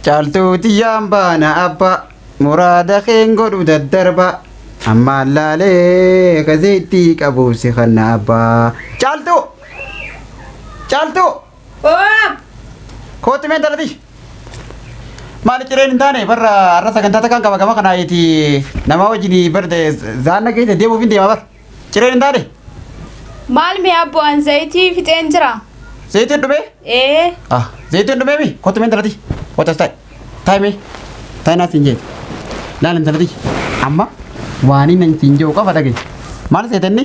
Caaltuu tiyyaan baana abba muraada keen godhu daddarba amma laalee kaseetti qabuusi kanna abba. Caaltuu kootti mee dalati maali cireen hin taane barra har'a sagantaa takkaan qaba gama kanaayiiti nama wajjin barde zaanna keessa deemuuf hin deema bar cireen hin taane. Maal mee abboon zayitii fixeen jira. Zayitiin dhumee? Zayitiin dhumee mi kootti mee dalati wata taime taina sinje lalan dalati amma waani nan sinje qofa dhage maal seetanni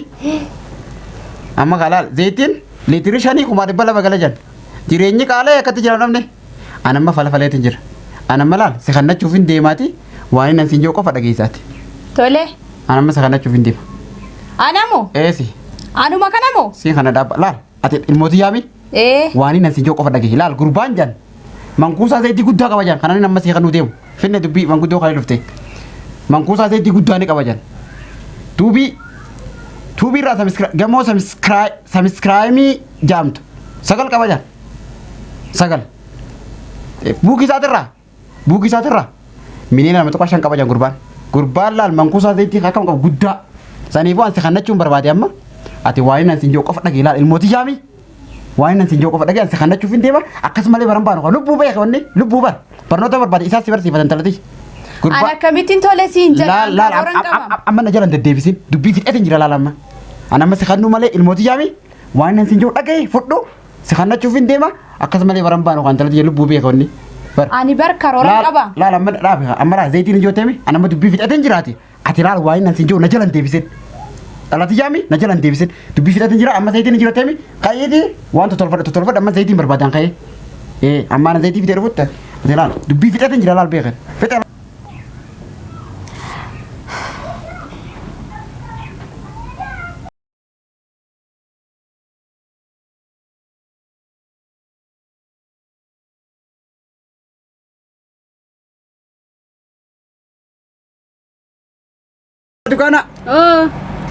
amma kalal zayitiin litiri shanii kuma dhibba lama gala jan jireenyi qaalee akkatti jira namne anamma falfaleetiin jira anamma laal si kannachuuf hin deemaati waani nan sinje qofa dhageessaati. Tole. Anamma si kannachuuf hin deema. Anamoo? Eesi. Anuma kanamoo? Si kana dhaabba laal ati ilmooti yaami? Waani nan sinje qofa dhage laal gurbaan jan mankuusaa zayitii guddaa qaba jan kanaan amma si kanuu deemu finne dubbii manguddoo kan dhufte mankuusaa zayitii guddaa ni qaba jan tuubii irraa gamoo samiskiraayimii jaamtu sagal qaba jan sagal buukii isaatirraa miniina nama tokko shan qaba jan gurbaan laal mankuusaa zayitii akkam qabu guddaa saniifuu ansi kannachuun barbaade amma ati waa'ee nan sinjoo qofa dhagee laal ilmooti yaami waan nan sinjoo qofa dhagee ansi kannachuuf hin deema akkasumallee baran baanu lubbuu beeka wanni lubbuu barnoota barbaade isaas si barsiifatan talati. Ana akkamittiin tole siin jedha. Laal amma na jalan deddeebisin dubbii fixeetiin jira laal amma. Ana amma si kannuu malee ilmooti yaami waan nan sinjoo dhagee fudhu si kannachuuf hin deema akkasumallee baran baanu kan talati lubbuu beeka wanni. Ani bar karoora qaba. Laal amma dhaabe amma raa zayitiin ijooteemi ana amma dubbii fixeetiin jiraati ati laal waan nan sinjoo na jalan deebisin. Alati yaami na jalan deebisin dubbii fixatin jira amma zayitiin jira teemi qayyiti waan tolfadha amma zayitiin barbaadan qayye amma na zayitii fixee dhufutti ati laal dubbii fixatin jira laal beekan fixe. Dukana.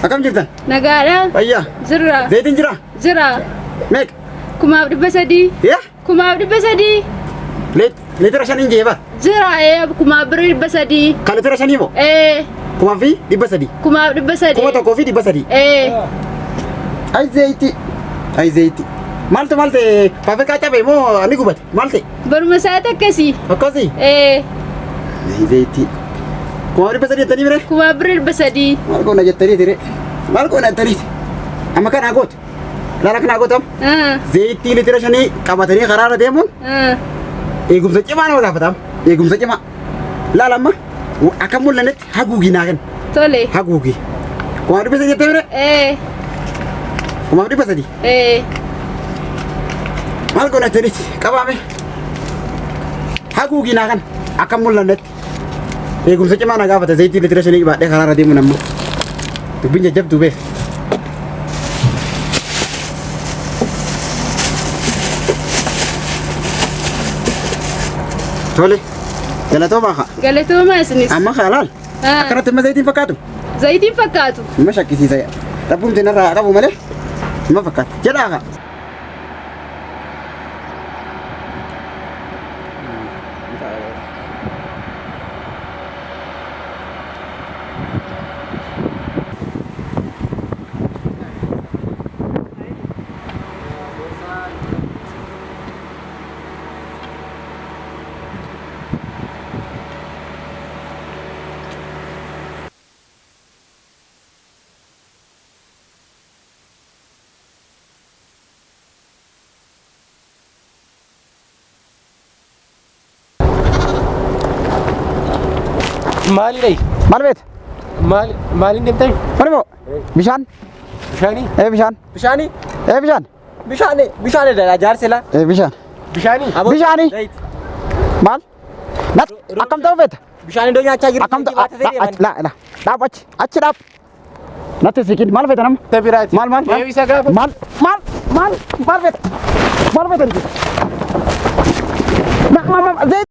Akam jirtan? Nagaadha. Fayyaa. Jirra. Zayitiin jira? Jira. Meeqa? 300,000. Yaa? 300,000. Leetira shaniin jeeba? Jira 300,000. Kan leetira shanii moo? 300,000? 300,000. 1,300? Ay zayitii. Maal faafirkaa cabee moo ni gubate? Maal ta'e? Baruma isaati akkasii. Akkasii? Zayitii. 300,000 jettanii bire? 300,000. Maal goona jettanii dire? Maal goona jettanii? Amma kan agoota. Laala kan agootam? Zayitii litira shanii qabatanii karaarra deemuun eegumsa cimaa nama gaafatam. Eegumsa cimaa. Laala amma akka mul'annetti haguugii naa kenna. Tole. Haguugii. 300,000 jettee bire? 300,000? Maal goona jettanii qabaame? Haguugii naa kenna akka mul'annetti. Eegumsa cimaa na gaafata zayitii litira shanii baadhee karaarra deemuun ammoo dubbiin jajjabduu beeka. Tole galatoomaa haa. Galatoomaa isinis. Amma laal akkanatti amma zayitiin fakkaatu. Zayitiin fakkaatu. Amma shakkisiisa dhabbuun irraa qabu malee amma fakkaata jedhaa haa. Maali dai? Maal beeta? Maaliin deemtee? Mani moo? Bishaan? Bishaanii? Bishaan. Bishaanii? Bishaan. Bishaan dha jaarsila. Bishaan. Bishaanii? Bishaanii. Maal? Nat akkam ta'u beeta? Bishaan iddoo nyaachaa jiru. Akkam ta'u? Dhaab achi dhaab. Natti siqin maal beeta nama? Tabiraati. Maal? Eebisa gaafa. Maal beeta? Maal beeta?